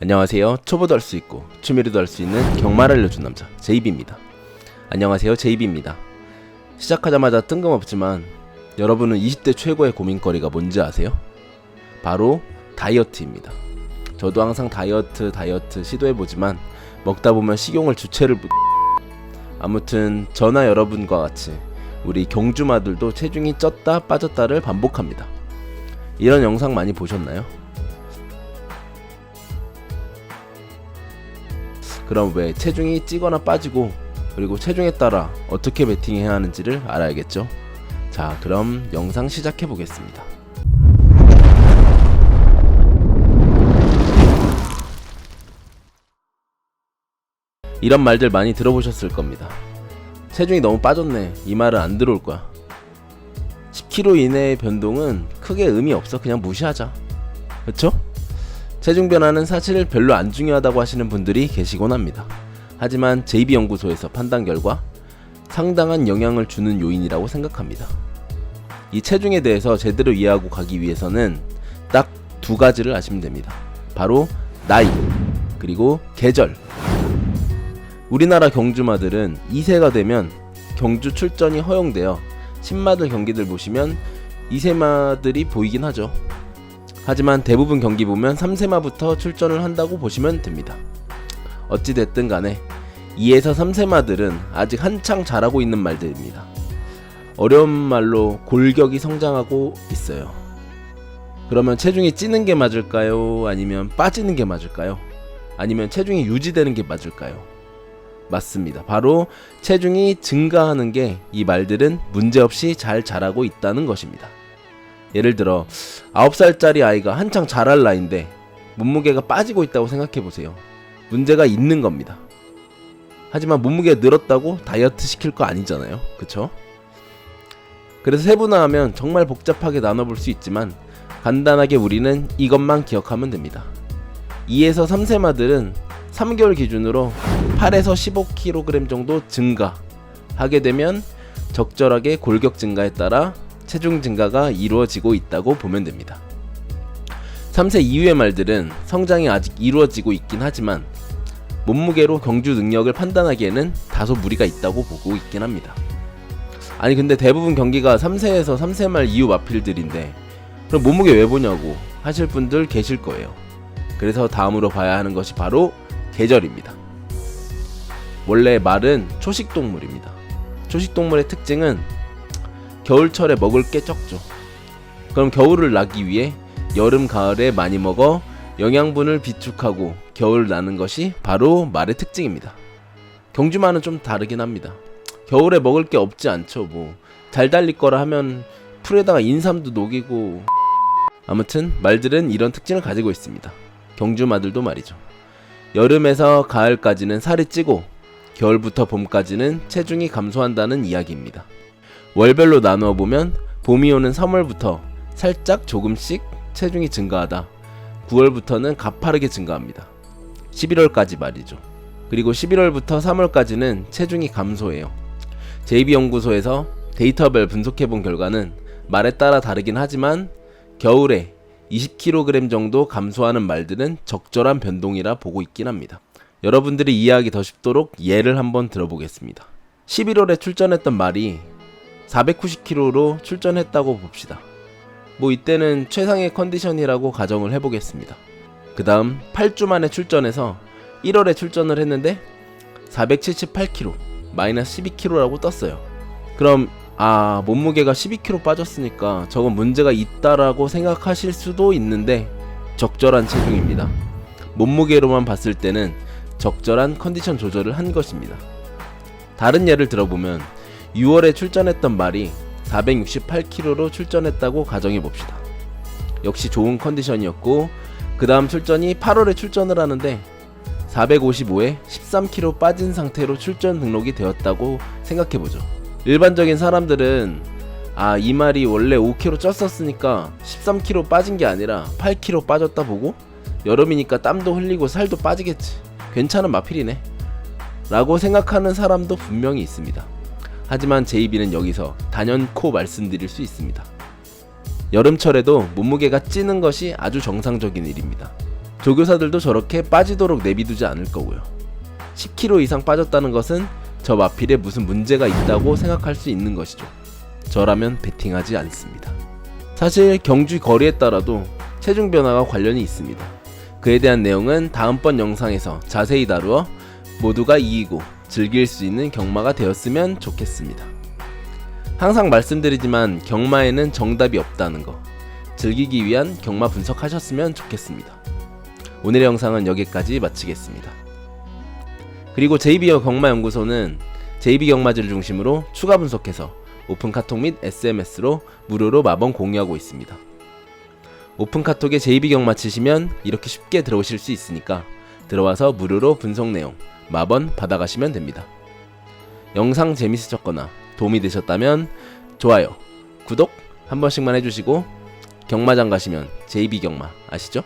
안녕하세요. 초보도 할 수 있고 취미로도 할 수 있는 경마를 알려준 남자 제이비입니다. 안녕하세요. 제이비입니다. 시작하자마자 뜬금없지만 여러분은 20대 최고의 고민거리가 뭔지 아세요? 바로 다이어트입니다. 저도 항상 다이어트 시도해보지만 먹다 보면 식용을 주체를 못... 아무튼 저나 여러분과 같이 우리 경주마들도 체중이 쪘다 빠졌다를 반복합니다. 이런 영상 많이 보셨나요? 그럼 왜 체중이 찌거나 빠지고 그리고 체중에 따라 어떻게 베팅해야 하는지를 알아야겠죠? 자, 그럼 영상 시작해 보겠습니다. 이런 말들 많이 들어보셨을 겁니다. 체중이 너무 빠졌네. 이 말은 안 들어올 거야. 10kg 이내의 변동은 크게 의미 없어. 그냥 무시하자. 그쵸? 체중 변화는 사실 별로 안 중요하다고 하시는 분들이 계시곤 합니다. 하지만 JB연구소에서 판단 결과 상당한 영향을 주는 요인이라고 생각합니다. 이 체중에 대해서 제대로 이해하고 가기 위해서는 딱 두 가지를 아시면 됩니다. 바로 나이, 그리고 계절. 우리나라 경주마들은 2세가 되면 경주 출전이 허용되어 신마들 경기들 보시면 2세마들이 보이긴 하죠. 하지만 대부분 경기 보면 3세마부터 출전을 한다고 보시면 됩니다. 어찌됐든 간에 2에서 3세마들은 아직 한창 자라고 있는 말들입니다. 어려운 말로 골격이 성장하고 있어요. 그러면 체중이 찌는 게 맞을까요? 아니면 빠지는 게 맞을까요? 아니면 체중이 유지되는 게 맞을까요? 맞습니다. 바로 체중이 증가하는 게 이 말들은 문제없이 잘 자라고 있다는 것입니다. 예를 들어 9살짜리 아이가 한창 자랄 나이인데 몸무게가 빠지고 있다고 생각해보세요. 문제가 있는 겁니다. 하지만 몸무게가 늘었다고 다이어트 시킬 거 아니잖아요. 그쵸? 그래서 세분화하면 정말 복잡하게 나눠볼 수 있지만 간단하게 우리는 이것만 기억하면 됩니다. 2에서 3세마들은 3개월 기준으로 8에서 15kg 정도 증가하게 되면 적절하게 골격 증가에 따라 체중 증가가 이루어지고 있다고 보면 됩니다. 3세 이후의 말들은 성장이 아직 이루어지고 있긴 하지만 몸무게로 경주 능력을 판단하기에는 다소 무리가 있다고 보고 있긴 합니다. 아니 근데 대부분 경기가 3세에서 3세 말 이후 마필들인데 그럼 몸무게 왜 보냐고 하실 분들 계실 거예요. 그래서 다음으로 봐야 하는 것이 바로 계절입니다. 원래 말은 초식동물입니다. 초식동물의 특징은 겨울철에 먹을 게 적죠. 그럼 겨울을 나기 위해 여름, 가을에 많이 먹어 영양분을 비축하고 겨울 나는 것이 바로 말의 특징입니다. 경주마는 좀 다르긴 합니다. 겨울에 먹을 게 없지 않죠. 잘 달릴 거라 하면 풀에다가 인삼도 녹이고. 아무튼 말들은 이런 특징을 가지고 있습니다. 경주마들도 말이죠. 여름에서 가을까지는 살이 찌고 겨울부터 봄까지는 체중이 감소한다는 이야기입니다. 월별로 나누어 보면 봄이 오는 3월부터 살짝 조금씩 체중이 증가하다 9월부터는 가파르게 증가합니다. 11월까지 말이죠. 그리고 11월부터 3월까지는 체중이 감소해요. JB연구소에서 데이터별 분석해본 결과는 말에 따라 다르긴 하지만 겨울에 20kg 정도 감소하는 말들은 적절한 변동이라 보고 있긴 합니다. 여러분들이 이해하기 더 쉽도록 예를 한번 들어보겠습니다. 11월에 출전했던 말이 490kg로 출전했다고 봅시다. 이때는 최상의 컨디션이라고 가정을 해보겠습니다. 그 다음 8주 만에 출전해서 1월에 출전을 했는데 478kg, 마이너스 12kg라고 떴어요. 그럼 몸무게가 12kg 빠졌으니까 저건 문제가 있다라고 생각하실 수도 있는데 적절한 체중입니다. 몸무게로만 봤을 때는 적절한 컨디션 조절을 한 것입니다. 다른 예를 들어보면 6월에 출전했던 말이 468kg로 출전했다고 가정해봅시다. 역시 좋은 컨디션이었고 그 다음 출전이 8월에 출전을 하는데 455에 13kg 빠진 상태로 출전 등록이 되었다고 생각해보죠. 일반적인 사람들은 이 말이 원래 5kg 쪘었으니까 13kg 빠진 게 아니라 8kg 빠졌다 보고 여름이니까 땀도 흘리고 살도 빠지겠지, 괜찮은 마필이네 라고 생각하는 사람도 분명히 있습니다. 하지만 JB는 여기서 단연코 말씀드릴 수 있습니다. 여름철에도 몸무게가 찌는 것이 아주 정상적인 일입니다. 조교사들도 저렇게 빠지도록 내비두지 않을 거고요. 10kg 이상 빠졌다는 것은 저 마필에 무슨 문제가 있다고 생각할 수 있는 것이죠. 저라면 베팅하지 않습니다. 사실 경주 거리에 따라도 체중 변화가 관련이 있습니다. 그에 대한 내용은 다음번 영상에서 자세히 다루어 모두가 이기고 즐길 수 있는 경마가 되었으면 좋겠습니다. 항상 말씀드리지만 경마에는 정답이 없다는 거 즐기기 위한 경마 분석하셨으면 좋겠습니다. 오늘의 영상은 여기까지 마치겠습니다. 그리고 JB 경마연구소는 JB 경마지를 중심으로 추가 분석해서 오픈 카톡 및 SMS로 무료로 마번 공유하고 있습니다. 오픈 카톡에 JB 경마 치시면 이렇게 쉽게 들어오실 수 있으니까 들어와서 무료로 분석 내용 마번 받아가시면 됩니다. 영상 재밌으셨거나 도움이 되셨다면 좋아요, 구독 한 번씩만 해주시고 경마장 가시면 JB 경마 아시죠?